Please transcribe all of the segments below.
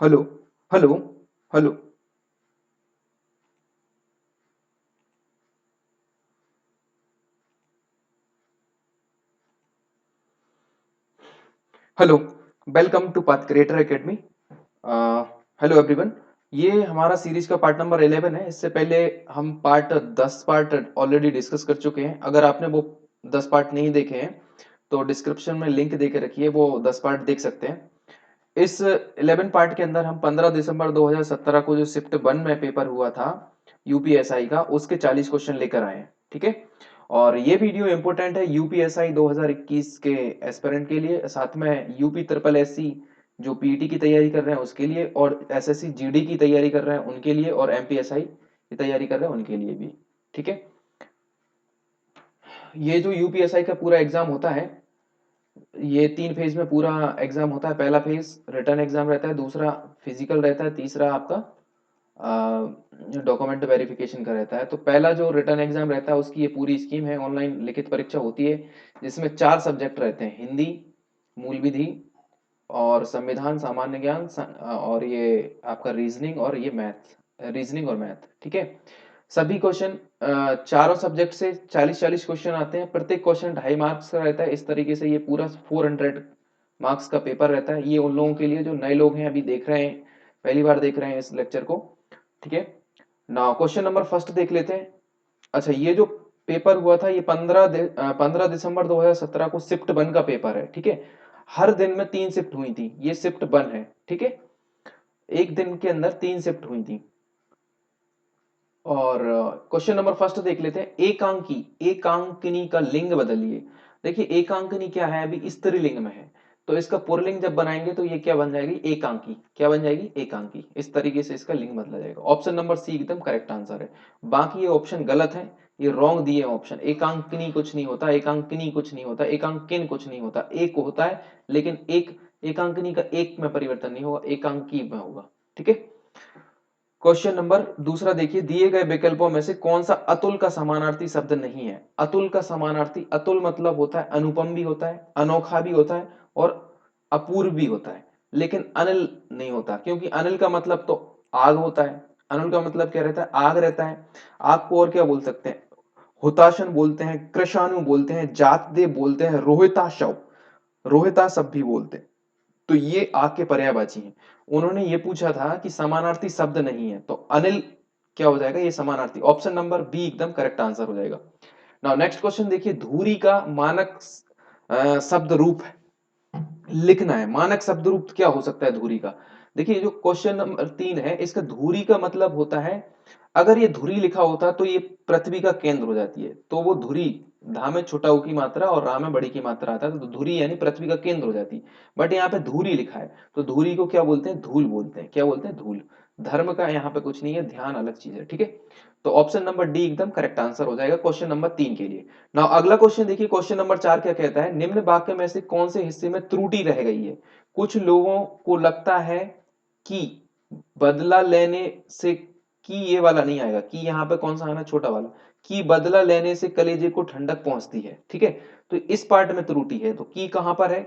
Hello hello hello hello. Welcome to Path Creator Academy. Hello everyone. ये हमारा series का part number 11 है। इससे पहले हम पार्ट 10 पार्ट ऑलरेडी डिस्कस कर चुके हैं। अगर आपने वो 10 पार्ट नहीं देखे हैं तो डिस्क्रिप्शन में लिंक दे के रखिए, वो 10 पार्ट देख सकते हैं। इस 11 पार्ट के अंदर हम 15 दिसंबर 2017 को जो शिफ्ट 1 में पेपर हुआ था यूपीएसआई का, उसके 40 क्वेश्चन लेकर आए हैं। ठीक है। और ये वीडियो इंपॉर्टेंट है यूपीएसआई 2021 के एस्पिरेंट के लिए, साथ में यूपी ट्रिपल एससी जो पीटी की तैयारी कर रहे हैं उसके लिए, और एसएससी जीडी की तैयारी कर रहे हैं उनके लिए, और एमपीएसआई की तैयारी कर रहे हैं उनके लिए भी। ठीक है। ये जो यूपीएसआई का पूरा एग्जाम होता है, ये 3 फेज में पूरा एग्जाम होता है। पहला फेज रिटर्न एग्जाम रहता है, दूसरा फिजिकल रहता है, तीसरा आपका डॉक्यूमेंट वेरिफिकेशन का रहता है। तो पहला जो रिटर्न एग्जाम रहता है उसकी ये पूरी स्कीम है। ऑनलाइन लिखित परीक्षा होती है जिसमें 4 सब्जेक्ट रहते हैं: हिंदी, मूल विधि, और संविधान, सामान्य ज्ञान, और ये आपका रीजनिंग, और ये मैथ, रीजनिंग और मैथ। ठीक है। सभी क्वेश्चन चारों सब्जेक्ट से 40-40 क्वेश्चन आते हैं। प्रत्येक क्वेश्चन 2.5 मार्क्स का रहता है। इस तरीके से ये पूरा 400 मार्क्स का पेपर रहता है। ये उन लोगों के लिए जो नए लोग हैं, अभी देख रहे हैं, पहली बार देख रहे हैं इस लेक्चर को। ठीक है। नाउ क्वेश्चन नंबर फर्स्ट देख लेते हैं। अच्छा, ये जो पेपर हुआ था ये 15 दिसंबर 2017 को शिफ्ट 1 का पेपर है। ठीक है। हर दिन में 3 शिफ्ट हुई थी। ये शिफ्ट 1 है। ठीक है। एक दिन के अंदर 3 शिफ्ट हुई थी। और क्वेश्चन नंबर फर्स्ट देख लेते हैं। एकांकी एकांकिनी का लिंग बदलिए। देखिए एकांकिनी क्या है, अभी स्त्रीलिंग में है, तो इसका पुल्लिंग जब बनाएंगे तो ये क्या बन जाएगी, एकांकी। क्या बन जाएगी, एकांकी। इस तरीके से इसका लिंग बदला जाएगा। ऑप्शन नंबर सी एकदम करेक्ट आंसर है। बाकी ये ऑप्शन गलत है, ये रॉन्ग दिए ऑप्शन। एकांकिनी कुछ नहीं होता, एकांकिनी कुछ नहीं होता, एकांकिन कुछ नहीं होता। एक होता है लेकिन एक एकांकिनी का एक में परिवर्तन नहीं होगा, एकांकी में होगा। ठीक है। क्वेश्चन नंबर दूसरा देखिए, दिए गए विकल्पों में से कौन सा अतुल का समानार्थी शब्द नहीं है। अतुल का समानार्थी, अतुल मतलब होता है अनुपम भी होता है, अनोखा भी होता है, और अपूर्व भी होता है, लेकिन अनिल नहीं होता। क्योंकि अनिल का मतलब तो आग होता है। अनिल का मतलब क्या रहता है, आग रहता है। आग को और क्या बोल सकते हैं, हुताशन बोलते हैं, कृशाणु बोलते हैं, जातदेव बोलते हैं, रोहिताशव, रोहिताशव भी बोलते हैं। तो ये आग के पर्यायवाची हैं। उन्होंने ये पूछा था कि समानार्थी शब्द नहीं है, तो अनिल क्या हो जाएगा, ये समानार्थी। ऑप्शन नंबर बी एकदम करेक्ट आंसर हो जाएगा। नाउ नेक्स्ट क्वेश्चन देखिए, धुरी का मानक शब्द रूप लिखना है। मानक शब्द रूप क्या हो सकता है धुरी का। देखिए जो क्वेश्चन नंबर 3 है, इसका धुरी का मतलब होता है, अगर ये धुरी लिखा होता तो ये पृथ्वी का केंद्र हो जाती है, तो वो धुरी, धा में छोटा ऊ की मात्रा और रा में बड़ी की मात्रा आता है, तो धुरी यानी पृथ्वी का केंद्र हो जाती। बट यहाँ पे धुरी लिखा है, तो धुरी को क्या बोलते हैं, धूल बोलते हैं। क्या बोलते हैं, धूल। धर्म का यहाँ पे कुछ नहीं है, ध्यान अलग चीज है। ठीक है। तो ऑप्शन नंबर डी एकदम करेक्ट आंसर हो जाएगा क्वेश्चन नंबर 3 के लिए। ना अगला क्वेश्चन देखिए, क्वेश्चन नंबर 4 क्या कहता है, निम्न वाक्य में से कौन से हिस्से में त्रुटि रह गई है। कुछ लोगों को लगता है कि बदला लेने से, कि ये वाला नहीं आएगा, कि यहाँ पे कौन सा आना, छोटा वाला, कि बदला लेने से कलेजे को ठंडक पहुंचती है। ठीक है। तो इस पार्ट में त्रुटि है, तो की कहां पर है,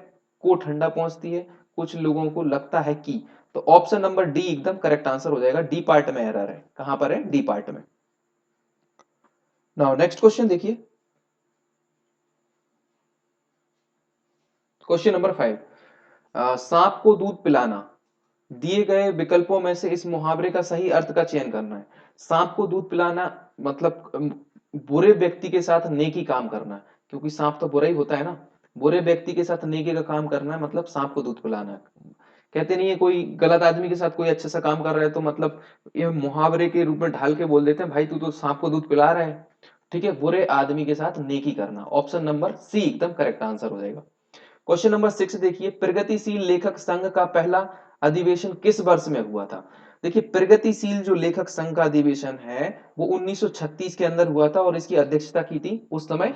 को ठंडा पहुंचती है, कुछ लोगों को लगता है कि। तो ऑप्शन नंबर डी एकदम करेक्ट आंसर हो जाएगा। डी पार्ट में एरर है। कहां पर है, डी पार्ट में। नाउ नेक्स्ट क्वेश्चन देखिए, क्वेश्चन नंबर 5। सांप को दूध पिलाना। दिए गए विकल्पों में से इस मुहावरे का सही अर्थ का चयन करना है। सांप को दूध पिलाना मतलब बुरे व्यक्ति के साथ नेकी काम करना है, क्योंकि सांप तो बुरा ही होता है ना। बुरे व्यक्ति के साथ नेकी का काम करना है, मतलब सांप को दूध पिलाना है। कहते नहीं है, कोई गलत आदमी के साथ कोई अच्छा सा काम कर रहा है तो मतलब ये मुहावरे के रूप में ढाल के बोल देते हैं, भाई तू तो सांप को दूध पिला रहा है। ठीक है। बुरे आदमी के साथ नेकी करना, ऑप्शन नंबर सी एकदम करेक्ट आंसर हो जाएगा। क्वेश्चन नंबर 6 देखिए, प्रगतिशील लेखक संघ का पहला अधिवेशन किस वर्ष में हुआ था। देखिए प्रगतिशील जो लेखक संघ का अधिवेशन है वो 1936 के अंदर हुआ था, और इसकी अध्यक्षता की थी उस समय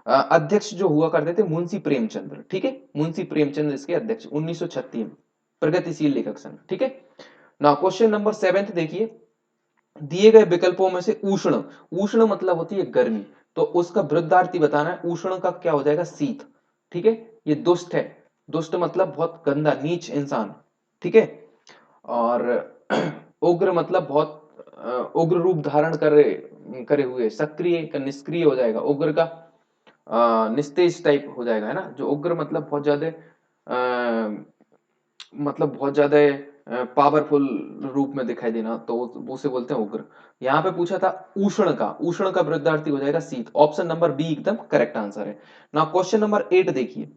अध्यक्ष जो हुआ करते थे मुंशी प्रेमचंद्र। ठीक है। मुंशी प्रेमचंद्र इसके अध्यक्ष 1936 में। प्रगतिशील लेखक संघ। ठीक है। नाउ क्वेश्चन नंबर 7 देखिए, दिए गए विकल्पों में से उष्ण, उष्ण मतलब होती है गर्मी, तो उसका विरुद्धार्थी बताना है। उष्ण का क्या हो जाएगा, शीत। ठीक है। ये दुष्ट है, दुष्ट मतलब बहुत गंदा, नीच इंसान। ठीक है। और उग्र मतलब बहुत उग्र रूप धारण करे करे हुए, सक्रिय का निष्क्रिय हो जाएगा, उग्र का निस्तेज टाइप हो जाएगा, है ना। जो उग्र मतलब बहुत ज्यादा मतलब बहुत ज्यादा पावरफुल रूप में दिखाई देना, तो वो उसे बोलते हैं उग्र। यहाँ पे पूछा था उष्ण का विरुद्धार्थी हो जाएगा शीत। ऑप्शन नंबर बी एकदम करेक्ट आंसर है। ना क्वेश्चन नंबर 8 देखिए,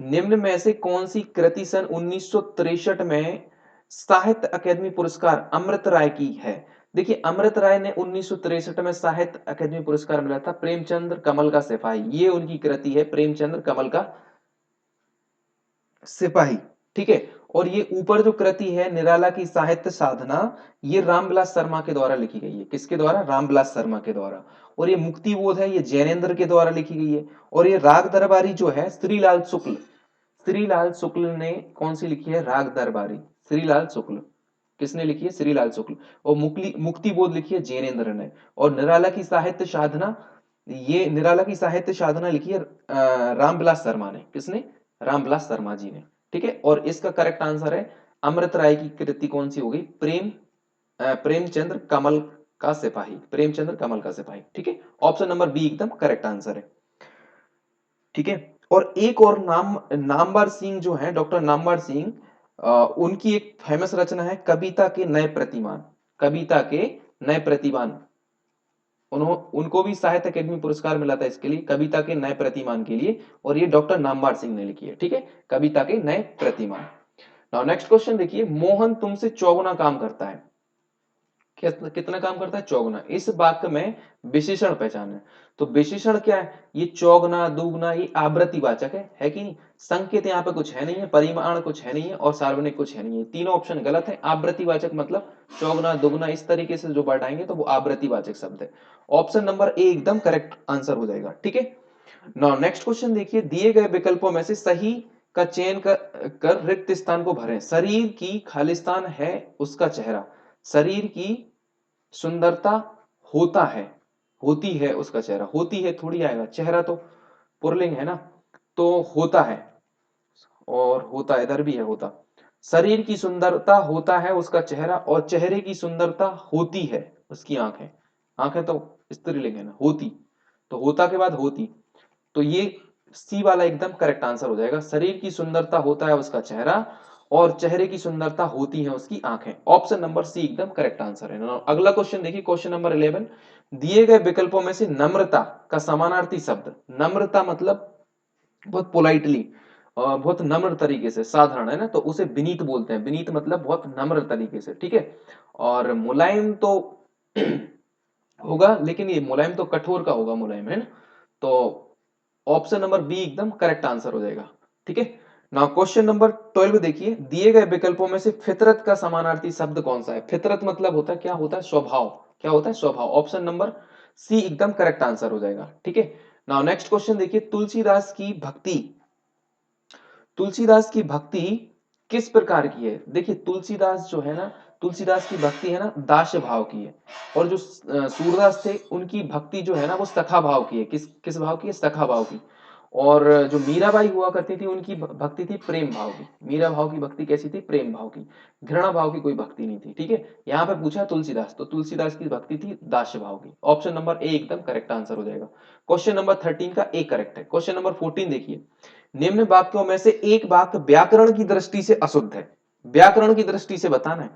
निम्न में से कौन सी कृति सन 1963 में साहित्य अकादमी पुरस्कार अमृत राय की है। देखिए अमृत राय ने 1963 में साहित्य अकादमी पुरस्कार मिला था प्रेमचंद्र कमल का सिपाही, ये उनकी कृति है, प्रेमचंद्र कमल का सिपाही। ठीक है। और ये ऊपर जो कृति है निराला की साहित्य साधना, ये रामविलास शर्मा के द्वारा लिखी गई है। किसके द्वारा? रामविलास शर्मा के द्वारा। और ये मुक्ति बोध है, ये जैनेन्द्र के द्वारा लिखी गई है। और ये राग दरबारी जो है श्रीलाल शुक्ल, श्रीलाल शुक्ल ने कौन सी लिखी है? राग दरबारी, श्रीलाल शुक्ल। किसने लिखी है? श्रीलाल शुक्ल। और मुक्ति बोध लिखी है जैनेन्द्र ने। और निराला की साहित्य साधना, ये निराला की साहित्य साधना लिखी है रामविलास शर्मा ने। किसने? रामविलास शर्मा जी ने। ठीक है। और इसका करेक्ट आंसर है अमृत राय की कृति कौन सी होगी? प्रेमचंद्र कमल का सिपाही, प्रेमचंद्र कमल का सिपाही। ठीक है। ऑप्शन नंबर बी एकदम करेक्ट आंसर है। ठीक है। और एक और नामवर सिंह जो है, डॉक्टर नामवर सिंह, उनकी एक फेमस रचना है कविता के नए प्रतिमान, कविता के नए प्रतिमान। उनको भी साहित्य अकादमी पुरस्कार मिला था इसके लिए, कविता के नए प्रतिमान के लिए। और ये डॉक्टर नामवर सिंह ने लिखी है। ठीक है। कविता के नए प्रतिमान। नाउ नेक्स्ट क्वेश्चन देखिए, मोहन तुमसे चौगुना काम करता है। कितना काम करता है? चौगुना। इस वाक्य में विशेषण पहचान है। तो विशेषण क्या है? ये चौगुना दुगुना, ये आवृत्तिवाचक है कि नहीं? संकेत यहाँ पे कुछ है नहीं है, परिमाण कुछ है नहीं है, और सार्वनिक कुछ है नहीं है। तीनों ऑप्शन गलत है। आवृत्तिवाचक मतलब चौगुना दुगुना, इस तरीके से जो वर्ड आएंगे तो वो आवृत्तिवाचक शब्द है। ऑप्शन नंबर ए एकदम करेक्ट आंसर हो जाएगा। ठीक है। नाउ नेक्स्ट क्वेश्चन देखिए, दिए गए विकल्पों में से सही का चयन कर रिक्त स्थान को भरें। शरीर की खालिस्तान है उसका चेहरा, शरीर की सुंदरता होता है, होती है उसका चेहरा, होती है थोड़ी आएगा, चेहरा तो पुरलिंग है ना, तो होता है। और होता इधर भी है होता। शरीर की सुंदरता होता है उसका चेहरा, और चेहरे की सुंदरता होती है उसकी आंखें। आंखें तो स्त्रीलिंग है ना, होती। तो होता के बाद होती, तो ये सी वाला एकदम करेक्ट आंसर हो जाएगा। शरीर की सुंदरता होता है उसका चेहरा, और चेहरे की सुंदरता होती है उसकी आंखें। ऑप्शन नंबर सी एकदम करेक्ट आंसर है। अगला क्वेश्चन देखिए, क्वेश्चन नंबर 11, दिए गए विकल्पों में से नम्रता का समानार्थी शब्द। नम्रता मतलब बहुत पोलाइटली, बहुत नम्र तरीके से, साधारण है ना, तो उसे विनीत बोलते हैं। विनीत मतलब बहुत नम्र तरीके से। ठीक है। और मुलायम तो होगा, लेकिन ये मुलायम तो कठोर का होगा, मुलायम है ना। तो ऑप्शन नंबर बी एकदम करेक्ट आंसर हो जाएगा। ठीक है। नाउ क्वेश्चन नंबर 12 देखिए, दिए गए विकल्पों में से फितरत का समानार्थी शब्द कौन सा है। फितरत मतलब होता है, क्या होता है? स्वभाव। क्या होता है? स्वभाव। ऑप्शन नंबर सी एकदम करेक्ट आंसर हो जाएगा। ठीक है। नाउ नेक्स्ट क्वेश्चन देखिए, तुलसीदास की भक्ति किस प्रकार की है। देखिए तुलसीदास जो है ना, तुलसीदास की भक्ति है ना दास्य भाव की है। और जो सूरदास थे उनकी भक्ति जो है ना वो सखा भाव की है। किस किस भाव की है? सखा भाव की। और जो मीराबाई हुआ करती थी उनकी भक्ति थी प्रेम भाव की। मीरा भाव की भक्ति कैसी थी? प्रेम भाव की। घृणा भाव की कोई भक्ति नहीं थी। ठीक है। यहाँ पे पूछा तुलसीदास, तो तुलसीदास की भक्ति थी दास्य भाव की। ऑप्शन नंबर ए एकदम करेक्ट आंसर हो जाएगा। क्वेश्चन नंबर 13 का ए करेक्ट है। क्वेश्चन नंबर 14 देखिए, निम्न वाक्यों में से एक वाक्य व्याकरण की दृष्टि से अशुद्ध है। व्याकरण की दृष्टि से बताना है,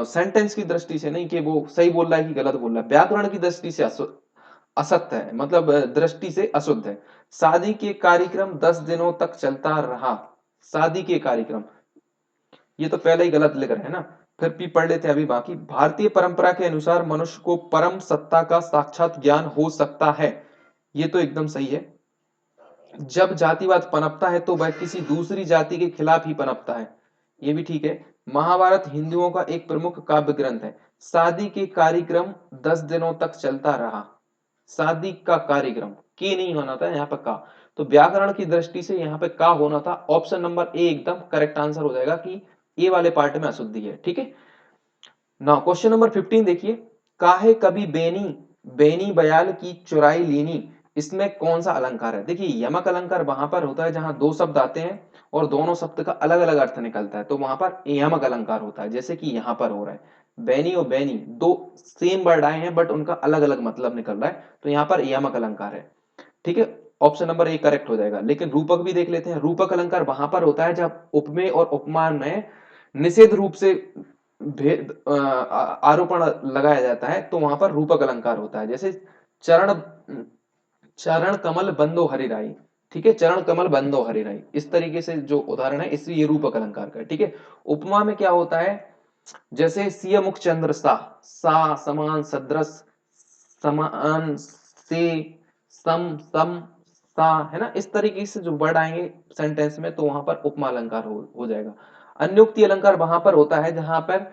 सेंटेंस की दृष्टि से नहीं कि वो सही बोल रहा है कि गलत बोल रहा है। व्याकरण की दृष्टि से असत्य है, मतलब दृष्टि से अशुद्ध है। शादी के कार्यक्रम 10 दिनों तक चलता रहा। शादी के कार्यक्रम, ये तो पहले ही गलत लिख रहे हैं ना। फिर भी पढ़ लेते हैं अभी बाकी। भारतीय परंपरा के अनुसार मनुष्य को परम सत्ता का साक्षात ज्ञान हो सकता है, ये तो एकदम सही है। जब जातिवाद पनपता है तो वह किसी दूसरी जाति के खिलाफ ही पनपता है, ये भी ठीक है। महाभारत हिंदुओं का एक प्रमुख काव्य ग्रंथ है। शादी के कार्यक्रम 10 दिनों तक चलता रहा। शादी का कार्यक्रम के नहीं होना था यहाँ पर का। तो व्याकरण की दृष्टि से यहाँ पे का होना था। ऑप्शन नंबर ए एकदम करेक्ट आंसर हो जाएगा कि ए वाले पार्ट में अशुद्धि है। ठीक है। नाउ क्वेश्चन नंबर 15 देखिए, काहे कभी बेनी बेनी बयाल की चुराई लीनी, इसमें कौन सा अलंकार है। देखिए यमक अलंकार वहां पर होता है जहां दो शब्द आते हैं और दोनों शब्द का अलग अलग अर्थ निकलता है तो वहां पर यमक अलंकार होता है, जैसे कि यहाँ पर हो रहा है बैनी और बैनी, दो सेम वर्ड आए हैं बट उनका अलग अलग मतलब निकल रहा है, तो यहाँ पर यमक अलंकार है। ठीक है, ऑप्शन नंबर ए करेक्ट हो जाएगा। लेकिन रूपक भी देख लेते हैं। रूपक अलंकार वहां पर होता है जब उपमेय और उपमान में निषेध रूप से भेद आरोपण लगाया जाता है, तो वहां पर रूपक अलंकार होता है। जैसे चरण चरण कमल बंदो हरिराई, ठीक है, चरण कमल बंदो हरिराई, इस तरीके से जो उदाहरण है इसलिए ये रूपक अलंकार का है। ठीक है, उपमा में क्या होता है, जैसे सिय मुख चंद्र सा समान सदृश समान से सम सम सा, है ना, इस तरीके से जो वर्ड आएंगे सेंटेंस में तो वहां पर उपमा अलंकार हो जाएगा। अन्योक्ति अलंकार वहां पर होता है जहां पर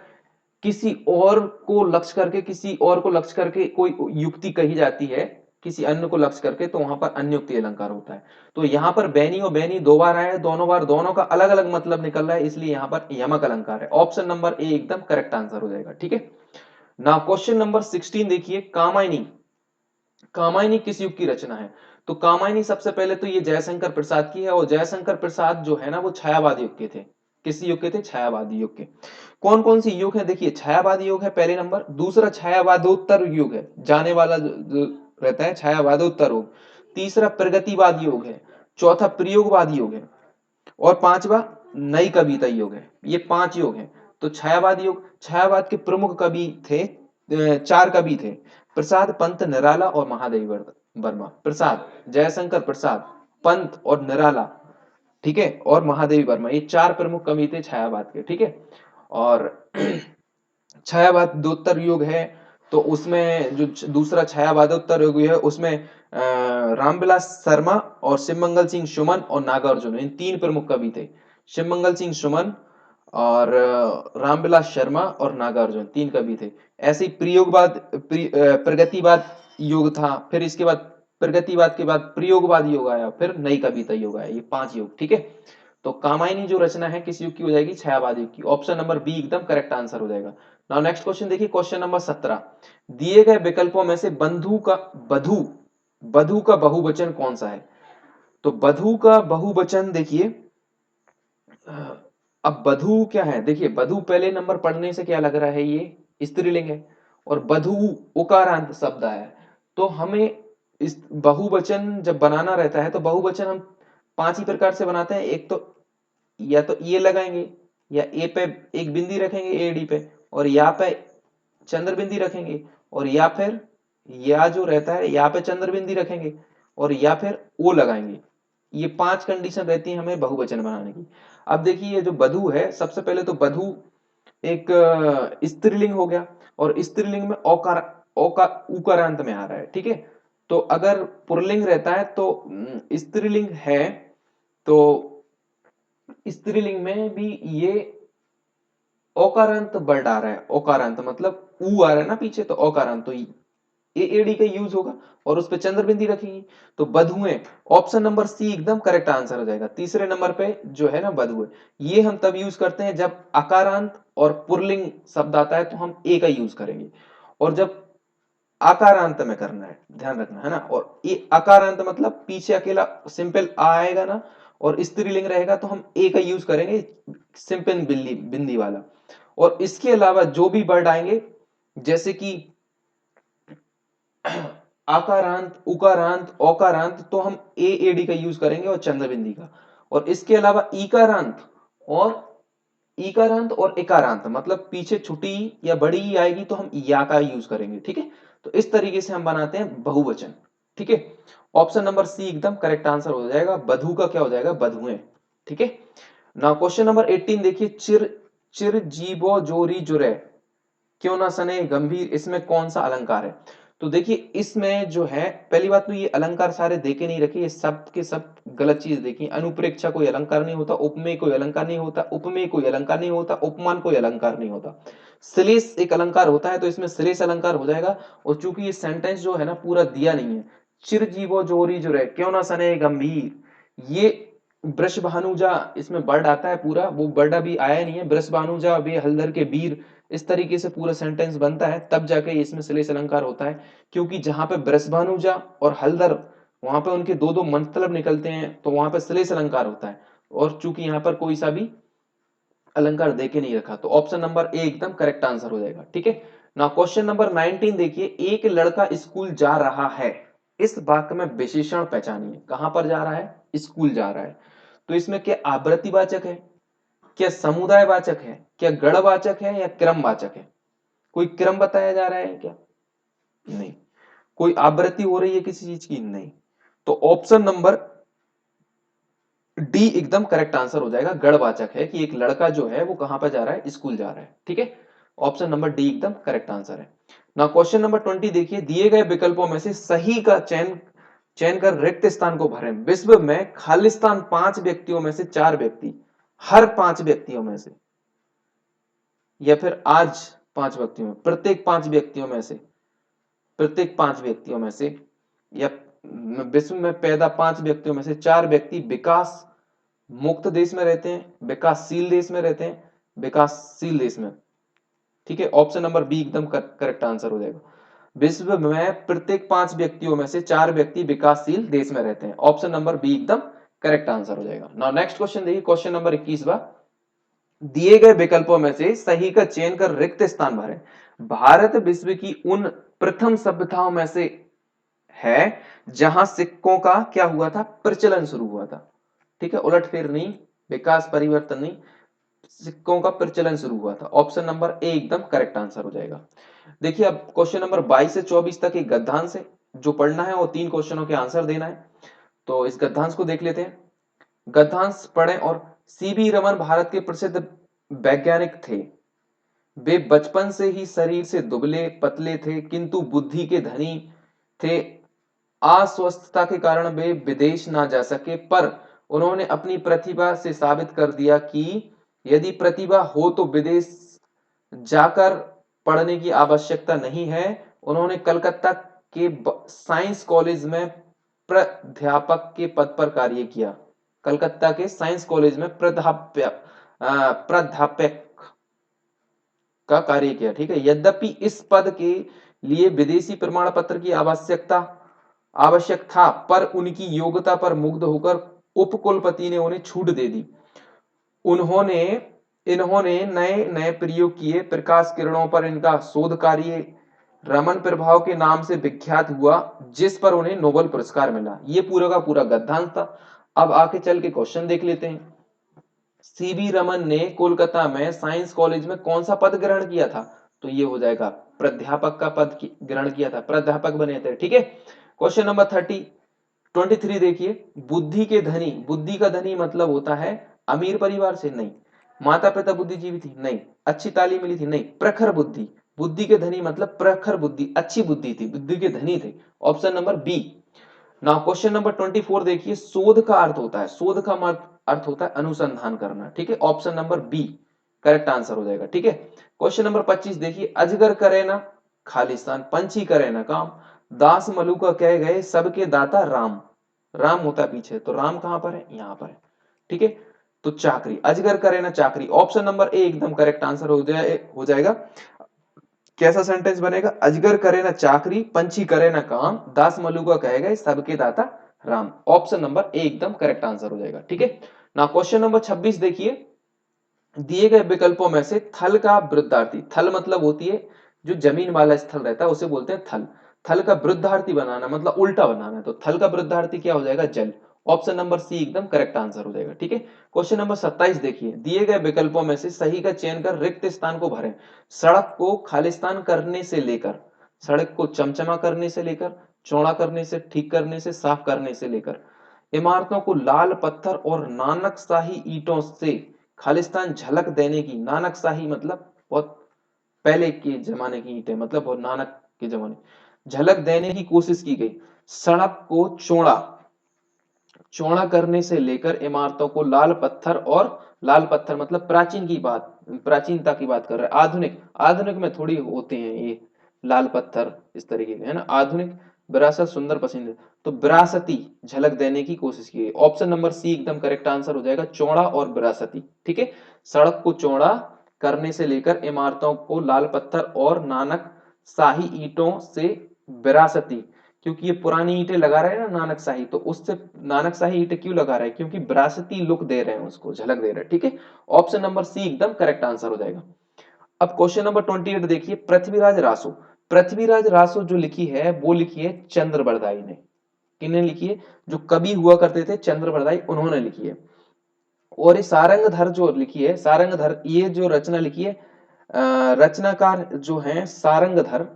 किसी और को लक्ष्य करके, किसी और को लक्ष्य करके कोई युक्ति कही जाती है, किसी अन्य को लक्ष्य करके, तो वहां पर अन्योक्ति अलंकार होता है। तो यहाँ पर बैनी और बैनी दो बार आया है, दोनों बार दोनों का अलग अलग मतलब निकल रहा है, इसलिए यहाँ पर यमक अलंकार है। ऑप्शन नंबर ए एकदम करेक्ट आंसर हो जाएगा। ठीक है, ना क्वेश्चन नंबर 16 देखिए, कामायनी। कामायनी किस युग की रचना है? तो कामायनी सबसे पहले तो ये जयशंकर प्रसाद की है, और जयशंकर प्रसाद जो है ना वो छायावाद युग के थे। किस युग के थे? छायावादी युग के। कौन कौन सी युग है देखिए, छायावादी युग है पहले नंबर, दूसरा छायावादोत्तर युग है, जाने वाला जो रहता है छायावादोत्तर युग, तीसरा प्रगतिवाद युग है, चौथा प्रयोगवाद युग है, और पांचवा नई कविता युग है। ये पांच युग है। तो छायावाद युग, छायावाद के प्रमुख कवि थे, चार कवि थे, प्रसाद, पंत, निराला और महादेवी वर्मा। प्रसाद, जयशंकर प्रसाद, पंत और निराला, ठीक है, और महादेवी वर्मा, ये चार प्रमुख कवि थे छायावाद के। ठीक है, और छायावादोत्तर युग है तो उसमें जो दूसरा छायावादोत्तर युग है उसमें रामविलास शर्मा और शिवमंगल सिंह सुमन और नागार्जुन, इन तीन प्रमुख कवि थे। शिवमंगल सिंह सुमन और रामविलास शर्मा और नागार्जुन तीन कवि थे। ऐसे ही प्रयोगवाद प्रगतिवाद युग था, फिर इसके बाद प्रगतिवाद के बाद प्रयोगवाद युग आया, फिर नई कविता युग आया, ये पांच युग। ठीक है, तो कामायनी जो रचना है किस युग की हो जाएगी? छायावाद युग की। ऑप्शन नंबर बी एकदम करेक्ट आंसर हो जाएगा। नाउ नेक्स्ट क्वेश्चन देखिए, क्वेश्चन नंबर 17, दिए गए विकल्पों में से बधु बधु का बहुवचन कौन सा है? तो बधु का बहुवचन देखिए, अब बधु क्या है, देखिए बधु पहले नंबर पढ़ने से क्या लग रहा है, ये स्त्रीलिंग है, और बधु उकारांत शब्द है। तो हमें इस बहुवचन जब बनाना रहता है तो बहुवचन हम पांच ही प्रकार से बनाते हैं। एक तो या तो ये लगाएंगे, या ए पे एक बिंदी रखेंगे एडी पे, और या पे चंद्र बिंदी रखेंगे, और या फिर या जो रहता है या पे चंद्र बिंदी रखेंगे, और या फिर ओ लगाएंगे। ये पांच कंडीशन रहती है हमें बहुवचन बनाने की। अब देखिए ये जो बधु है, सबसे पहले तो बधु एक स्त्रीलिंग हो गया, और स्त्रीलिंग में औकार उकारांत में आ रहा है। ठीक है, तो अगर पुल्लिंग रहता है तो स्त्रीलिंग है, तो स्त्रीलिंग में भी ये ओकारांत वर्ड आ रहा है। ओकारांत मतलब ऊ आ रहा है ना पीछे, तो ओकारांत, तो ए एडी का यूज होगा, और उस पे चंद्र बिंदी रखेगी, तो बधुएं। ऑप्शन नंबर सी एकदम करेक्ट आंसर हो जाएगा। तीसरे नंबर पे जो है ना बधुए, ये हम तब यूज करते हैं जब अकारांत और पुल्लिंग शब्द आता है तो हम ए का यूज करेंगे, और जब आकारांत में करना है, ध्यान रखना है ना। और ये अकारांत मतलब पीछे अकेला सिंपल आ आएगा ना, और स्त्रीलिंग रहेगा तो हम ए का यूज करेंगे, सिंपल बिंदी बिंदी वाला। और इसके अलावा जो भी वर्ड आएंगे, जैसे कि आकारांत, उकारांत, औकारांत, तो हम ए एडी का यूज करेंगे और चंद्र बिंदी का। और इसके अलावा और ईकारांत और इकारांत मतलब पीछे छुटी या बड़ी ही आएगी तो हम या का यूज करेंगे। ठीक है, तो इस तरीके से हम बनाते हैं बहुवचन। ठीक है, ऑप्शन नंबर सी एकदम करेक्ट आंसर हो जाएगा। बधु का क्या हो जाएगा? बधुएं। ठीक है, ना क्वेश्चन नंबर 18 देखिए, चिर चिर जीवो जोरी जुरे क्यों ना सने गंभीर, इसमें कौन सा अलंकार है? तो देखिए इसमें जो है, पहली बात तो ये अलंकार सारे देके नहीं रखे, ये सब के सब गलत चीज देखी। अनुप्रेक्षा कोई अलंकार नहीं होता, उपमेय कोई अलंकार नहीं होता, उपमेय कोई अलंकार नहीं होता, उपमान कोई अलंकार नहीं होता। श्लेष एक अलंकार होता है, तो इसमें श्लेष अलंकार हो जाएगा। और चूंकि ये सेंटेंस जो है ना पूरा दिया नहीं है, चिर जीवो जोरी जुरे क्यों ना सने गंभीर, ये वृषभानुजा इसमें वर्ड आता है पूरा, वो वर्ड अभी आया नहीं है। वृषभानुजा वे हलधर के वीर, इस तरीके से पूरा सेंटेंस बनता है, तब जाके इसमें श्लेष अलंकार होता है। क्योंकि जहां पे वृषभानुजा और हलधर, वहां पे उनके दो दो मतलब निकलते हैं, तो वहां पे श्लेष अलंकार होता है। और चूंकि यहाँ पर कोई सा भी अलंकार दे के नहीं रखा, तो ऑप्शन नंबर ए एकदम करेक्ट आंसर हो जाएगा। ठीक है ना, क्वेश्चन नंबर 19 देखिए, एक लड़का स्कूल जा रहा है, इस वाक्य में विशेषण पहचानिए। कहां पर जा रहा है? स्कूल जा रहा है। तो इसमें क्या आवर्तीवाचक है, क्या समुदायवाचक है, क्या गणवाचक है, या क्रमवाचक है? कोई क्रम बताया जा रहा है क्या? नहीं। कोई आवृत्ति हो रही है किसी चीज की? नहीं। तो ऑप्शन नंबर डी एकदम करेक्ट आंसर हो जाएगा। गणवाचक है कि एक लड़का जो है वो कहां पर जा रहा है? स्कूल जा रहा है। ठीक है, ऑप्शन नंबर डी एकदम करेक्ट आंसर है। ना क्वेश्चन नंबर 20 देखिए, दिए गए विकल्पों में से सही का चयन चयन कर रिक्त स्थान को भरें। विश्व में खालिस्तान 5 व्यक्तियों में से 4 व्यक्ति, हर 5 व्यक्तियों में से, या फिर आज 5 व्यक्तियों में, प्रत्येक 5 व्यक्तियों में से, प्रत्येक 5 व्यक्तियों में से, या विश्व में पैदा 5 व्यक्तियों में से 4 व्यक्ति विकास मुक्त देश में रहते हैं, विकासशील देश में रहते हैं, विकासशील देश में। ठीक है, ऑप्शन नंबर बी एकदम करेक्ट आंसर हो जाएगा। विश्व में प्रत्येक 5 व्यक्तियों में से 4 व्यक्ति विकासशील देश में रहते हैं। ऑप्शन नंबर बी एकदम करेक्ट आंसर हो जाएगा। नाउ नेक्स्ट क्वेश्चन देखिए, क्वेश्चन नंबर 21वां, दिए गए विकल्पों में से सही का चयन कर रिक्त स्थान भरें। भारत विश्व की उन प्रथम सभ्यताओं में से है जहां सिक्कों का क्या हुआ था? प्रचलन शुरू हुआ था। ठीक है, उलटफेर नहीं, विकास परिवर्तन नहीं, सिक्कों का प्रचलन शुरू हुआ था। ऑप्शन नंबर ए एकदम करेक्ट आंसर हो जाएगा। देखिए अब क्वेश्चन नंबर 22 से 24 तक एक गद्यांश है, जो पढ़ना है वो 3 क्वेश्चनों के आंसर देना है। तो इस गद्यांश को देख लेते हैं। गद्यांश पढ़ें। और सीवी रमन भारत के प्रसिद्ध वैज्ञानिक थे। वे बचपन से ही शरीर से दुबले पतले थे, किंतु बुद्धि के धनी थे। अस्वस्थता के कारण वे विदेश ना जा सके, पर उन्होंने अपनी प्रतिभा से साबित कर दिया कि यदि प्रतिभा हो तो विदेश जाकर पढ़ने की आवश्यकता नहीं है। उन्होंने कलकत्ता के साइंस कॉलेज में प्राध्यापक के पद पर कार्य किया। कलकत्ता के साइंस कॉलेज में प्राध्यापक का कार्य किया। ठीक है, यद्यपि इस पद के लिए विदेशी प्रमाण पत्र की आवश्यक था, पर उनकी योग्यता पर मुग्ध होकर उपकुलपति ने उन्हें छूट दे दी। उन्होंने इन्होंने नए नए प्रयोग किए। प्रकाश किरणों पर इनका शोध कार्य रमन प्रभाव के नाम से विख्यात हुआ, जिस पर उन्हें नोबेल पुरस्कार मिला। ये पूरा का पूरा गद्यांश था। अब आके चल के क्वेश्चन देख लेते हैं। सीवी रमन ने कोलकाता में साइंस कॉलेज में कौन सा पद ग्रहण किया था? तो ये हो जाएगा प्राध्यापक का पद ग्रहण किया था, प्राध्यापक बने थे। ठीक है, क्वेश्चन नंबर 23 देखिए, बुद्धि के धनी, बुद्धि का धनी मतलब होता है अमीर परिवार से? नहीं। माता पिता बुद्धिजीवी थी? नहीं। अच्छी तालीम मिली थी? नहीं। प्रखर बुद्धि, बुद्धि के धनी मतलब प्रखर बुद्धि, अच्छी बुद्धि थी, बुद्धि के धनी थे। Option number B. Now question number 24 देखिए, शोध का अर्थ होता है, शोध का अर्थ होता है अनुसंधान करना। ठीक है, option number B correct answer हो जाएगा। ठीक है, क्वेश्चन नंबर 25 देखिए, अजगर करे ना खालिस्तान, पंछी करे ना काम, दास मलुका कह गए सबके दाता राम। राम होता है पीछे, तो राम कहां पर है? यहां पर है। ठीक है, तो चाकरी, अजगर करे ना चाकरी, ऑप्शन नंबर ए एकदम करेक्ट आंसर हो जाएगा। कैसा सेंटेंस बनेगा? अजगर करे ना चाकरी, पंछी करे ना काम, दास मलुका कहे गए सबके दाता राम। ऑप्शन नंबर ए एकदम करेक्ट आंसर हो जाएगा। ठीक है ना, क्वेश्चन नंबर 26 देखिए, दिए गए विकल्पों में से थल का वृद्धार्थी, थल मतलब होती है जो जमीन वाला स्थल रहता है, उसे बोलते हैं थल। थल का वृद्धार्थी बनाना मतलब उल्टा बनाना है, तो थल का वृद्धार्थी क्या हो जाएगा? जल। ऑप्शन नंबर सी एकदम करेक्ट आंसर हो जाएगा। ठीक है, क्वेश्चन नंबर 27 देखिए, दिए गए विकल्पों में से सही का चयन कर रिक्त स्थान को भरें। सड़क को खालिस्तान करने से लेकर, सड़क को चमचमा करने से लेकर, चौड़ा करने से, ठीक करने से, साफ करने से लेकर, इमारतों को लाल पत्थर और नानकशाही ईंटों से खालिस्तान झलक देने की, नानकशाही मतलब बहुत पहले के जमाने की ईंटें, मतलब बहुत नानक के जमाने, झलक देने की कोशिश की गई। सड़क को चौड़ा चौड़ा करने से लेकर इमारतों को लाल पत्थर, और लाल पत्थर मतलब प्राचीन की बात, प्राचीनता की बात कर रहे हैं। आधुनिक, आधुनिक में थोड़ी होते हैं ये लाल पत्थर इस तरीके के, है ना। आधुनिक, विरासत, सुंदर, पसंद, तो विरासती झलक देने की कोशिश की गई। ऑप्शन नंबर सी एकदम करेक्ट आंसर हो जाएगा, चौड़ा और विरासती। ठीक है, सड़क को चौड़ा करने से लेकर इमारतों को लाल पत्थर और नानक शाही ईंटों से विरासती, क्योंकि ये पुरानी ईंटें लगा रहे हैं ना नानकशाही, तो उससे नानकशाही ईंटें क्यों लगा रहे हैं, क्योंकि विरासती लुक दे रहे हैं, उसको झलक दे रहे हैं। ठीक है, ऑप्शन नंबर सी एकदम करेक्ट आंसर हो जाएगा। अब क्वेश्चन नंबर 28 देखिए, पृथ्वीराज रासो। पृथ्वीराज रासो जो लिखी है वो लिखी है चंद्रबरदाई ने। किसने लिखी है? जो कवि हुआ करते थे चंद्रबरदाई, उन्होंने लिखी है। और ये सारंगधर जो लिखी है, सारंगधर, ये जो रचना लिखी है, रचनाकार जो हैं सारंगधर,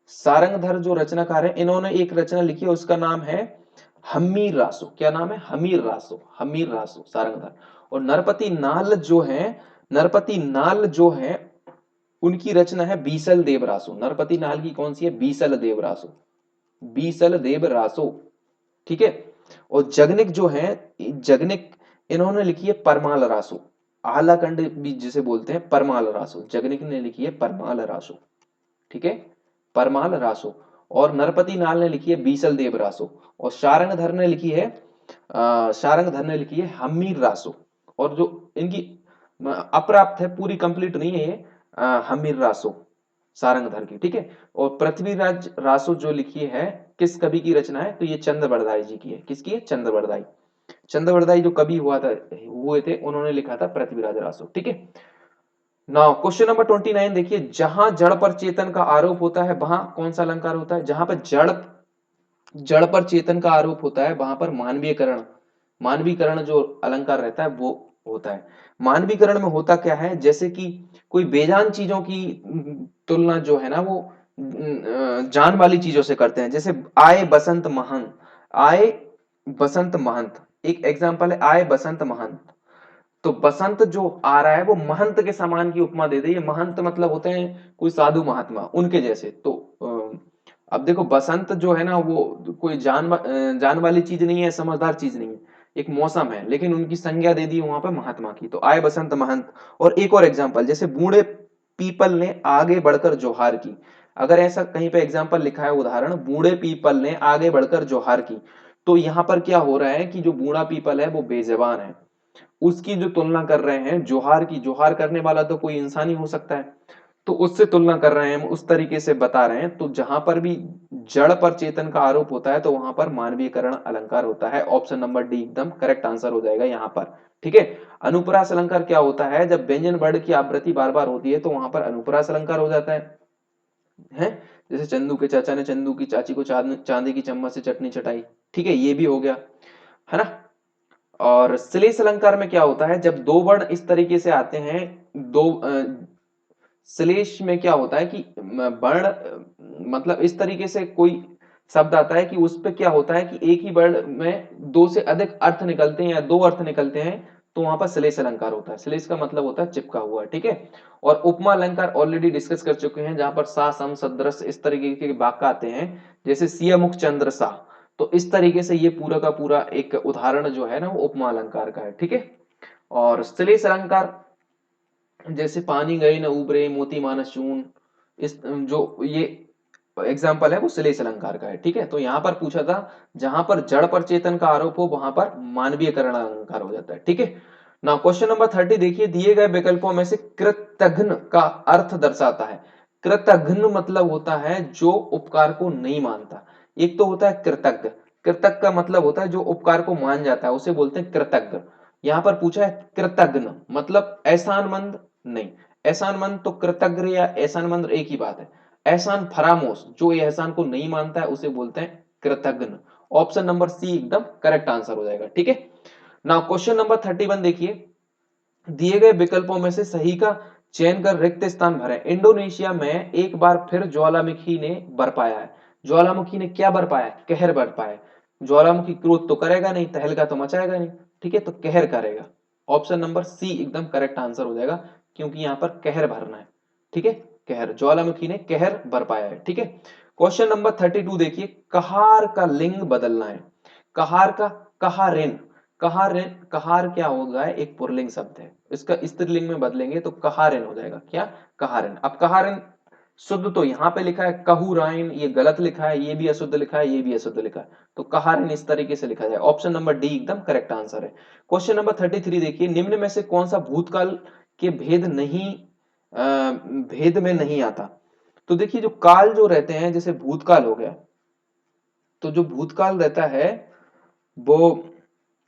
सारंगधर जो रचनाकार है, इन्होंने एक रचना लिखी है, उसका नाम है हमीर रासो। क्या नाम है? हमीर रासो, हमीर रासो सारंगधर। और नरपति नाल जो है, नरपति नाल जो है, उनकी रचना है बीसल देव रासो। नरपति नाल की कौन सी है? बीसल देव रासो, बीसल देव रासो। ठीक है। और जगनिक जो है, जगनिक, इन्होंने लिखी है परमाल रासो। आलाकंड भी जिसे बोलते हैं परमाल रासो, जगनिक ने लिखी है परमाल रासो। ठीक है, परमाल रासो। और नरपति नाल ने लिखी है बीसल देव रासो। और शारंगधर ने लिखी है, शारंगधर ने लिखी है हमीर रासो। और जो इनकी अप्राप्त है, पूरी कंप्लीट नहीं है ये, हमीर रासो सारंगधर की। ठीक है। और पृथ्वीराज रासो जो लिखी है, किस कवि की रचना है? तो ये चंद्रबरदाई जी की है। किसकी है? चंद्रबरदाई। चंद्रबरदाई जो कवि हुए थे, उन्होंने लिखा था पृथ्वीराज रासो। ठीक है। नाउ क्वेश्चन नंबर 29 देखिए, जहां जड़ पर चेतन का आरोप होता है वहां कौन सा अलंकार होता है? जहां पर जड़ जड़ पर चेतन का आरोप होता है वहां पर मानवीयकरण, मानवीकरण जो अलंकार रहता है वो होता है। मानवीकरण में होता क्या है? जैसे कि कोई बेजान चीजों की तुलना जो है ना वो जान वाली चीजों से करते हैं। जैसे आए बसंत महंत, आए बसंत महंत, एक एग्जांपल है आए बसंत महंत। तो बसंत जो आ रहा है वो महंत के समान की उपमा दे दी है। महंत मतलब होते हैं कोई साधु महात्मा, उनके जैसे। तो अब देखो बसंत जो है ना वो कोई जान वाली चीज नहीं है, समझदार चीज नहीं है, एक मौसम है, लेकिन उनकी संज्ञा दे दी वहां पर महात्मा की। तो आए बसंत महंत। और एक और एग्जांपल, जैसे बूढ़े पीपल ने आगे बढ़कर जोहार की। अगर ऐसा कहीं पे एग्जांपल लिखा है, उदाहरण, बूढ़े पीपल ने आगे बढ़कर जोहार की, तो यहां पर क्या हो रहा है कि जो बूढ़ा पीपल है वो बेजबान है, उसकी जो तुलना कर रहे हैं जोहार की। जोहार करने वाला तो कोई इंसान ही हो सकता है, तो उससे तुलना कर रहे हैं हम, उस तरीके से बता रहे हैं। तो जहां पर भी जड़ पर चेतन का आरोप होता है तो वहां पर मानवीयकरण अलंकार होता है। ऑप्शन नंबर डी एकदम करेक्ट आंसर हो जाएगा यहां पर। ठीक है। अनुप्रास अलंकार क्या होता है? जब व्यंजन वर्ण की आवृत्ति बार बार होती है तो वहां पर अनुप्रास अलंकार हो जाता है? जैसे चंदू के चाचा ने चंदू की चाची को चांदी की चम्मच से चटनी चटाई। ठीक है, ये भी हो गया, है ना। और श्लेष अलंकार में क्या होता है? जब दो वर्ण इस तरीके से आते हैं, दो श्लेष में क्या होता है कि वर्ण मतलब इस तरीके से कोई शब्द आता है कि उस पे क्या होता है कि एक ही वर्ण में दो से अधिक अर्थ निकलते हैं या दो अर्थ निकलते हैं, तो वहां पर श्लेष अलंकार होता है। श्लेष का मतलब होता है चिपका हुआ। ठीक है। और उपमा अलंकार ऑलरेडी डिस्कस कर चुके हैं, जहां पर सा सम सदृश इस तरीके के वाक्य आते हैं, जैसे सिया मुख चंद्र सा। तो इस तरीके से ये पूरा का पूरा एक उदाहरण जो है ना वो उपमा अलंकार का है। ठीक है। और श्लेष अलंकार, जैसे पानी गए न उबरे मोती मानस चून, इस जो ये एग्जाम्पल है वो श्लेष अलंकार का है। ठीक है। तो यहां पर पूछा था, जहां पर जड़ पर चेतन का आरोप हो वहां पर मानवीयकरण अलंकार हो जाता है। ठीक है। ना क्वेश्चन नंबर 30 देखिए, दिए गए विकल्पों में से कृतघ्न का अर्थ दर्शाता है। कृतघ्न मतलब होता है जो उपकार को नहीं मानता। एक तो होता है कृतज्ञ, कृतज्ञ का मतलब होता है जो उपकार को मान जाता है, उसे बोलते हैं कृतज्ञ। यहां पर पूछा है कृतघ्न मतलब एहसानमंद नहीं। एहसानमंद तो कृतज्ञ या एहसानमंद एक ही बात है। एहसान फरामोश, जो ये एहसान को नहीं मानता है उसे बोलते हैं कृतघ्न। ऑप्शन नंबर सी एकदम करेक्ट आंसर हो जाएगा। ठीक है। नाउ क्वेश्चन नंबर 31 देखिए, दिए गए विकल्पों में से सही का चयन कर रिक्त स्थान भरें। इंडोनेशिया में एक बार फिर ज्वालामुखी ने बरपाया है। ज्वालामुखी ने क्या बरपाया? कहर बरपाया। ज्वालामुखी क्रोध तो करेगा नहीं, तहलका तो मचाएगा नहीं, ठीक है, तो कहर करेगा। ऑप्शन नंबर सी एकदम करेक्ट आंसर हो जाएगा, क्योंकि यहां पर कहर भरना है। ठीक है, कहर, ज्वालामुखी ने कहर बरपाया है। ठीक है। क्वेश्चन नंबर 32 देखिए, कहार का लिंग बदलना है। कहार का, कहारेन, कहारेन, कहार क्या होगा? एक पुल्लिंग शब्द है, इसका स्त्रीलिंग में बदलेंगे तो कहारेन हो जाएगा। क्या? कहारेन। अब कहारेन शुद्ध तो यहाँ पे लिखा है कहूराइन, ये गलत लिखा है, ये भी अशुद्ध लिखा है, ये भी अशुद्ध लिखा है, तो कहारेन इस तरीके से लिखा जाए। ऑप्शन नंबर डी एकदम करेक्ट आंसर है। क्वेश्चन नंबर 33 देखिए, निम्न में से कौन सा भूतकाल के भेद में नहीं आता? तो देखिए जो काल जो रहते हैं, जैसे भूतकाल हो गया, तो जो भूतकाल रहता है वो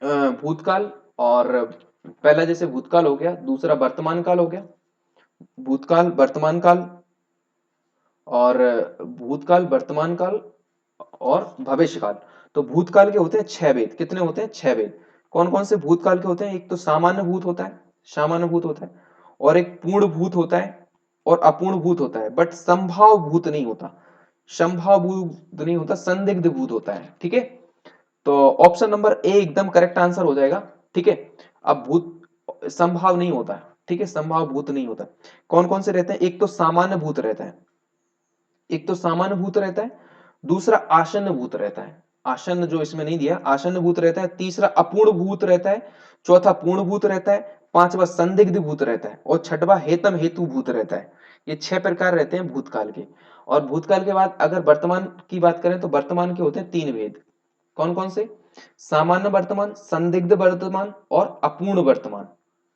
भूतकाल, और पहला जैसे भूतकाल हो गया, दूसरा वर्तमान काल हो गया, भूतकाल वर्तमान काल, और भूतकाल वर्तमान काल और भविष्य काल। तो भूतकाल के होते हैं 6 वेद। कितने होते हैं? 6 वेद। कौन कौन से भूतकाल के होते हैं? एक तो सामान्य भूत होता है, सामान्य भूत होता है, और एक पूर्ण भूत होता है, और अपूर्ण भूत होता है, बट संभाव भूत नहीं होता, संभाव भूत नहीं होता, संदिग्ध भूत होता है। ठीक है, तो ऑप्शन नंबर ए एकदम करेक्ट आंसर हो जाएगा। ठीक है, अब भूत संभाव नहीं होता है, ठीक है, संभाव भूत नहीं होता। कौन कौन से रहते हैं? एक तो सामान्य भूत रहता है, एक तो सामान्य भूत रहता है, दूसरा आसन्न भूत रहता है, आसन्न जो इसमें नहीं दिया, आसन्न भूत रहता है, तीसरा अपूर्ण भूत रहता है, चौथा पूर्ण भूत रहता है, पांचवा संदिग्ध भूत रहता है, और छठवा हेतम हेतु भूत रहता है। ये 6 प्रकार रहते हैं भूतकाल के। और भूतकाल के बाद अगर वर्तमान की बात करें तो वर्तमान के होते हैं 3 भेद। कौन कौन से? सामान्य वर्तमान, संदिग्ध वर्तमान और अपूर्ण वर्तमान।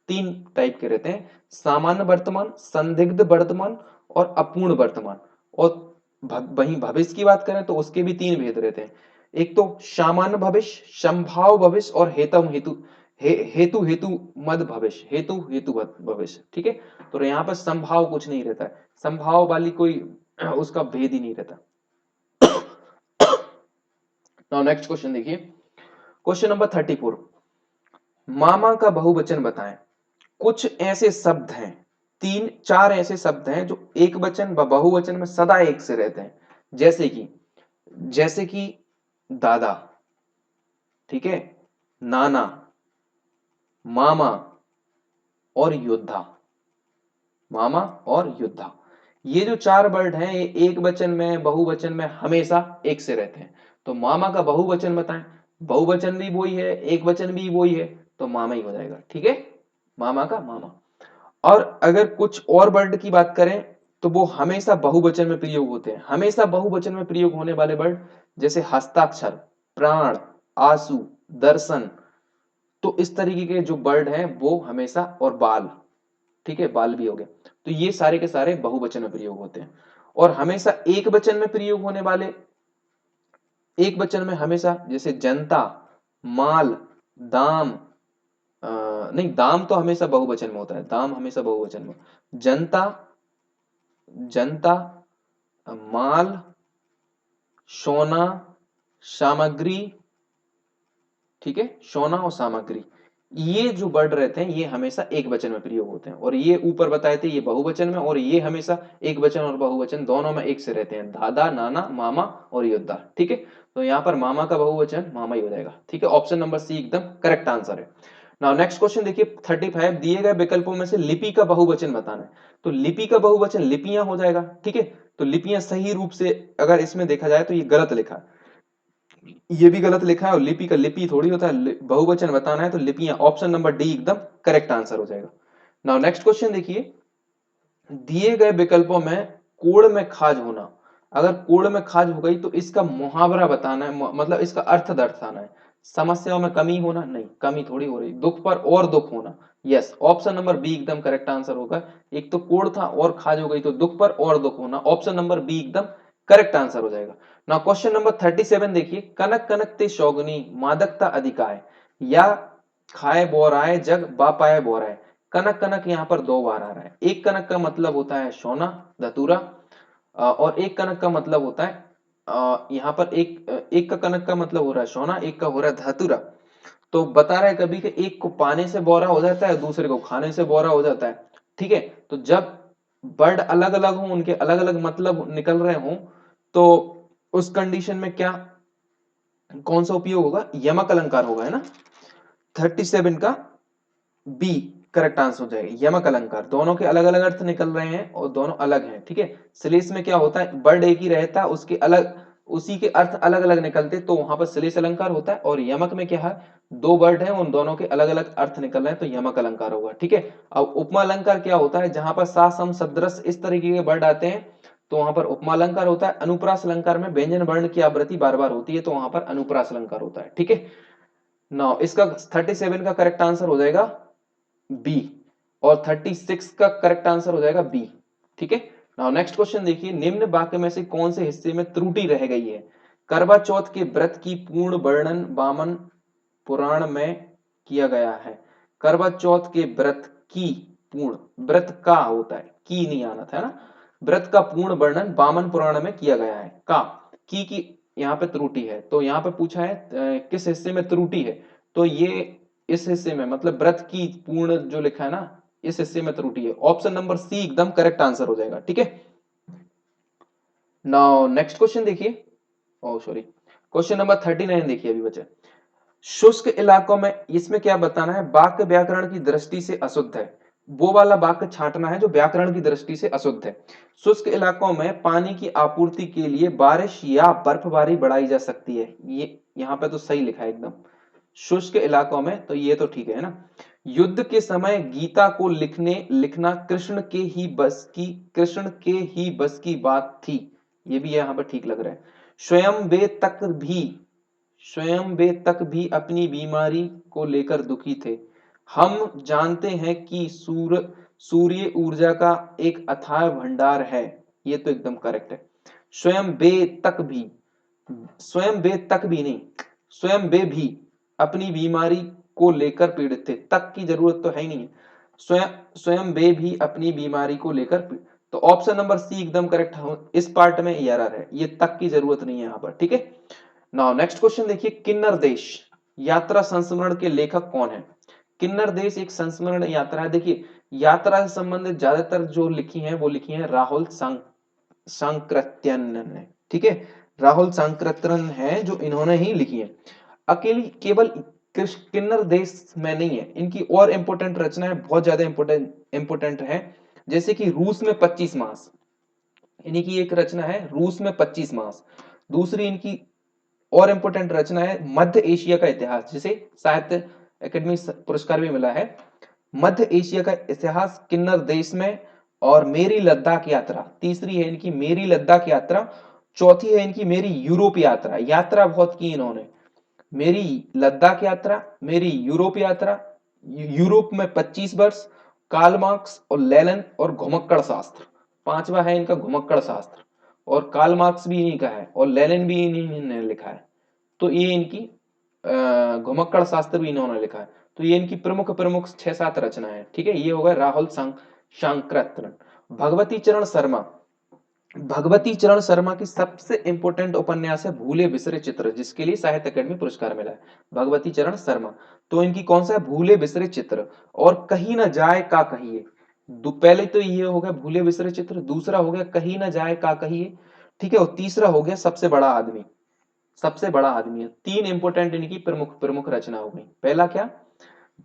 3 टाइप के रहते हैं, सामान्य वर्तमान, संदिग्ध वर्तमान और अपूर्ण वर्तमान। और वहीं भविष्य की बात करें तो उसके भी 3 भेद रहते हैं। एक तो सामान्य भविष्य, संभाव भविष्य और हेतु हेतु हेतु हेतु मद भविष्य, हेतु हेतु भविष्य। ठीक है, तो यहाँ पर संभाव कुछ नहीं रहता है, संभाव वाली कोई उसका भेद ही नहीं रहता। नाउ नेक्स्ट क्वेश्चन देखिए, क्वेश्चन नंबर 34। मामा का बहुवचन बताएं। कुछ ऐसे शब्द हैं, 3 4 ऐसे शब्द हैं जो एक वचन व बहुवचन में सदा एक से रहते हैं। जैसे कि दादा, ठीक है, नाना, मामा और योद्धा, मामा और योद्धा। ये जो 4 वर्ड हैं ये एक वचन में बहुवचन में हमेशा एक से रहते हैं। तो मामा का बहुवचन बताएं, बहुवचन भी वही है, एक वचन भी वही है, तो मामा ही हो जाएगा। ठीक है, मामा का मामा। और अगर कुछ और वर्ड की बात करें तो वो हमेशा बहुवचन में प्रयोग होते हैं, हमेशा बहुवचन में प्रयोग होने वाले वर्ड जैसे हस्ताक्षर, प्राण, आंसू, दर्शन। तो इस तरीके के जो वर्ड हैं वो हमेशा, और बाल, ठीक है, बाल भी हो गया। तो ये सारे के सारे बहुवचन में प्रयोग होते हैं। और हमेशा एक वचन में प्रयोग होने वाले, एक वचन में हमेशा जैसे जनता, माल, दाम, नहीं दाम तो हमेशा बहुवचन में होता है, दाम हमेशा बहुवचन में, जनता, जनता, माल, सोना, सामग्री, ठीक है, सोना और सामग्री। ये जो वर्ड रहते हैं ये हमेशा एक वचन में प्रयोग होते हैं, और ये ऊपर बताए थे ये बहुवचन में, और ये हमेशा एक वचन और बहुवचन दोनों में एक से रहते हैं, दादा, नाना, मामा और योद्धा। ठीक है, तो यहाँ पर मामा का बहुवचन मामा ही हो जाएगा। ठीक है, ऑप्शन नंबर सी एकदम करेक्ट आंसर है। नाउ नेक्स्ट क्वेश्चन देखिए 35, दिए गए विकल्पों में से लिपि का बहुवचन बताना है। तो लिपि का बहुवचन लिपियां हो जाएगा। ठीक है, तो लिपियां सही रूप से अगर इसमें देखा जाए तो ये गलत लिखा है, ये भी गलत लिखा है, और लिपि का लिपि थोड़ी होता है, बहुवचन बताना है तो लिपियां, ऑप्शन नंबर डी एकदम करेक्ट आंसर हो जाएगा। नाउ नेक्स्ट क्वेश्चन देखिए, दिए गए विकल्पों में कोड़ में खाज होना, अगर कोड़ में खाज हो गई तो इसका मुहावरा बताना है, मतलब इसका अर्थ दर्शाना है। समस्याओं में कमी होना, नहीं कमी थोड़ी हो रही, दुख पर और दुख होना, यस, ऑप्शन नंबर बी एकदम करेक्ट आंसर होगा। एक तो कोड़ था और खाज हो गई तो दुख पर और दुख होना, ऑप्शन नंबर बी एकदम करेक्ट आंसर हो जाएगा। ना क्वेश्चन नंबर 37 देखिए, कनक कनक ते शौगनी मादकता अधिकाय, या खाए बोराए जग बापाए बोराए। कनक कनक यहाँ पर 2 बार आ रहा है। एक कनक का मतलब होता है सोना, धतूरा, और एक कनक का मतलब होता है यहाँ पर एक का कनक का मतलब हो रहा है सोना, एक का हो रहा है धतूरा। तो बता रहा है कभी कि एक को पाने से बोरा हो जाता है, दूसरे को खाने से बोरा हो जाता है। ठीक है, तो जब वर्ड अलग अलग हो, उनके अलग अलग मतलब निकल रहे हों, तो उस कंडीशन में क्या, कौन सा उपयोग होगा? यमक अलंकार होगा, है ना। 37 का बी करेक्ट आंसर हो जाएगा, यमक अलंकार। दोनों के अलग अलग अर्थ निकल रहे हैं और दोनों अलग हैं। ठीक है, श्लेष में क्या होता है, वर्ड एक ही रहता है, उसके अलग, उसी के अर्थ अलग अलग निकलते, तो वहां पर श्लेष अलंकार होता है। और यमक में क्या है, 2 वर्ड है, उन दोनों के अलग अलग अर्थ निकल रहे हैं, तो यमक अलंकार होगा। ठीक है, अब उपमा अलंकार क्या होता है, जहां पर सा सम सदृश इस तरीके के वर्ड आते हैं तो वहां पर उपमा अलंकार होता है। अनुप्रास अलंकार में व्यंजन वर्ण की आवृत्ति बार बार होती है तो वहां पर अनुप्रास अलंकार होता है। ठीक है, नाउ इसका 37 का करेक्ट आंसर हो जाएगा बी, और 36 का करेक्ट आंसर हो जाएगा बी। ठीक है, नाउ नेक्स्ट क्वेश्चन देखिए, निम्न वाक्य में से कौन से हिस्से में त्रुटि रह गई है? करवा चौथ के व्रत की पूर्ण वर्णन वामन पुराण में किया गया है। करवा चौथ के व्रत की पूर्ण, व्रत का होता है, की नहीं आना था ना, व्रत का पूर्ण वर्णन वामन पुराण में किया गया है। का की यहाँ पे त्रुटि है, तो यहाँ पे पूछा है किस हिस्से में त्रुटि है, तो ये इस हिस्से में, मतलब व्रत की पूर्ण जो लिखा है ना, इस हिस्से में त्रुटि है। ऑप्शन नंबर सी एकदम करेक्ट आंसर हो जाएगा। ठीक है, नाउ नेक्स्ट क्वेश्चन देखिए, ओ सॉरी, क्वेश्चन नंबर 39 देखिए अभी बचे। शुष्क इलाकों में, इसमें क्या बताना है, वाक्य व्याकरण की दृष्टि से अशुद्ध है, वो वाला वाक्य छांटना है जो व्याकरण की दृष्टि से अशुद्ध है। शुष्क इलाकों में पानी की आपूर्ति के लिए बारिश या बर्फबारी बढ़ाई जा सकती है, ये यहाँ पे तो सही लिखा है एकदम, शुष्क इलाकों में, तो ये तो ठीक है ना। युद्ध के समय गीता को लिखना कृष्ण के ही बस की बात थी, ये भी यहाँ पर ठीक लग रहा है। स्वयं वे तक भी अपनी बीमारी को लेकर दुखी थे। हम जानते हैं कि सूर्य ऊर्जा का एक अथाह भंडार है, ये तो एकदम करेक्ट है। स्वयं वे तक भी, स्वयं वे तक भी नहीं, स्वयं वे भी अपनी बीमारी को लेकर पीड़ित थे, तक की जरूरत तो है ही नहीं, स्वयं स्वयं वे भी अपनी बीमारी को लेकर तो ऑप्शन नंबर सी एकदम करेक्ट है। इस पार्ट में एरर है, ये तक की जरूरत नहीं है यहाँ पर। ठीक है, नाउ नेक्स्ट क्वेश्चन देखिए, किन्नर देश यात्रा संस्मरण के लेखक कौन है। किन्नर देश एक संस्मरण यात्रा है। देखिए, यात्रा से संबंधित ज्यादातर जो लिखी हैं वो लिखी हैं राहुल सांकृत्यन ने। ठीक है, राहुल सांकृत्यन है जो इन्होंने ही लिखी है। अकेली केवल किन्नर देश में नहीं है, इनकी और इंपोर्टेंट रचनाएं बहुत ज्यादा इंपोर्टेंट है, जैसे कि रूस में 25 मास, इन्हीं की एक रचना है रूस में 25 मास। दूसरी इनकी और इंपोर्टेंट रचना है मध्य एशिया का इतिहास, जिसे साहित्य अकेडमी पुरस्कार भी मिला है। मध्य एशिया का इतिहास किन्नर देश में, और मेरी लद्दाख यात्रा तीसरी है इनकी, मेरी लद्दाख यात्रा। चौथी है इनकी मेरी यूरोप यात्रा, यात्रा बहुत की इन्होंने, मेरी लद्दाख यात्रा, मेरी यूरोप यात्रा, यूरोप में 25 वर्ष, कार्ल मार्क्स और लेलन और घुमक्कड़ शास्त्र। पांचवा है इनका घुमक्कड़ शास्त्र, और कार्ल मार्क्स भी इन्हीं का है और लेनिन भी इन्हीं ने लिखा है। तो ये इनकी घुमक्कड़ शास्त्र भी इन्होंने लिखा है। तो ये इनकी प्रमुख प्रमुख 6-7 रचना है। ठीक है, ये हो गए राहुल सांकृत्यन। भगवती चरण शर्मा, भगवती चरण शर्मा की सबसे इंपोर्टेंट उपन्यास है भूले बिसरे चित्र, जिसके लिए साहित्य अकेडमी पुरस्कार मिला है। भगवती चरण शर्मा, तो इनकी कौन सा है, भूले बिसरे चित्र, और कहीं ना जाए का कहिए। पहले तो ये हो गया भूले बिसरे चित्र, दूसरा हो गया कहीं ना जाए का कहिए, ठीक है, और तीसरा हो गया सबसे बड़ा आदमी। सबसे बड़ा आदमी है, तीन इंपोर्टेंट इनकी प्रमुख प्रमुख रचना हो गई। पहला क्या,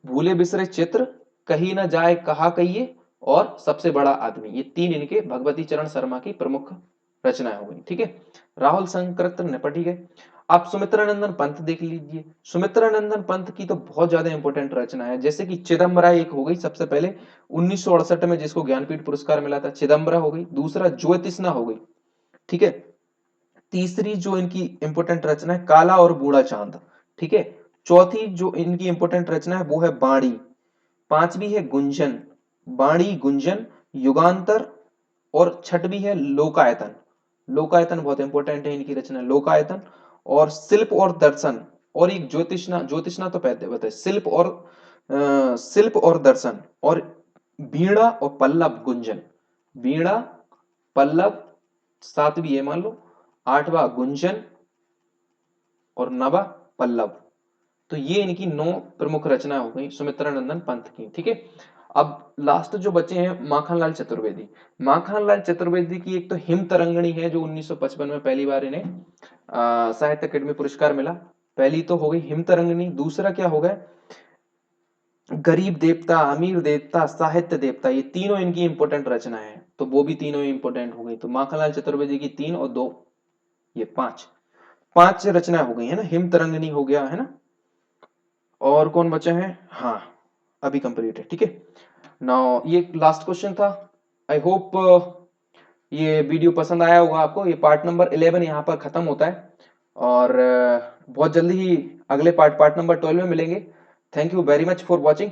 भूले बिसरे चित्र, कहीं ना जाए कहा कहिए, और सबसे बड़ा आदमी, ये तीन इनके भगवती चरण शर्मा की प्रमुख रचनाएं हो गई। ठीक है, राहुल संकृत निपटी गए। आप सुमित्रानंदन पंत देख लीजिए, सुमित्रानंदन पंत की तो बहुत ज्यादा इंपॉर्टेंट रचना है, जैसे कि चिदम्बरा एक हो गई सबसे पहले 1968 में, जिसको ज्ञानपीठ पुरस्कार मिला था, चिदम्बरा हो गई। दूसरा ज्योतिष्णा हो गई। ठीक है, तीसरी जो इनकी इंपोर्टेंट रचना है काला और बूढ़ा चांद। ठीक है, चौथी जो इनकी इंपोर्टेंट रचना है वो है बाणी। पांचवी है गुंजन, बाणी गुंजन, युगांतर, और छठवीं है लोकायतन। लोकायतन बहुत इंपॉर्टेंट है इनकी रचना, लोकायतन, और शिल्प और दर्शन, और एक ज्योतिषना, ज्योतिषना तो पहले बताए, शिल्प और दर्शन, और वीणा और पल्लव गुंजन। वीणा, पल्लव, सातवीं है मान लो, आठवां गुंजन, और नवा पल्लव। तो ये इनकी 9 प्रमुख रचना हो गई सुमित्रानंदन पंत की। ठीक है, अब लास्ट जो बचे हैं माखनलाल चतुर्वेदी। माखनलाल चतुर्वेदी की एक तो हिम तरंगणी है जो 1955 में पहली बार इन्हें साहित्य अकेडमी पुरस्कार मिला। पहली तो हो गई हिम तरंगणी, दूसरा क्या हो गया, गरीब देवता, अमीर देवता, साहित्य देवता, ये तीनों इनकी इंपोर्टेंट रचना है, तो वो भी तीनों इंपोर्टेंट हो गई। तो माखनलाल चतुर्वेदी की 3 और 2, ये 5 5 रचना हो गई है ना, हिम तरंगनी हो गया है ना, और कौन बचे हैं, हाँ अभी कंप्लीट है। ठीक है, नाउ ये लास्ट क्वेश्चन था। आई होप ये वीडियो पसंद आया होगा आपको। ये पार्ट नंबर 11 यहाँ पर खत्म होता है, और बहुत जल्दी ही अगले पार्ट नंबर 12 में मिलेंगे। Thank you very much for watching.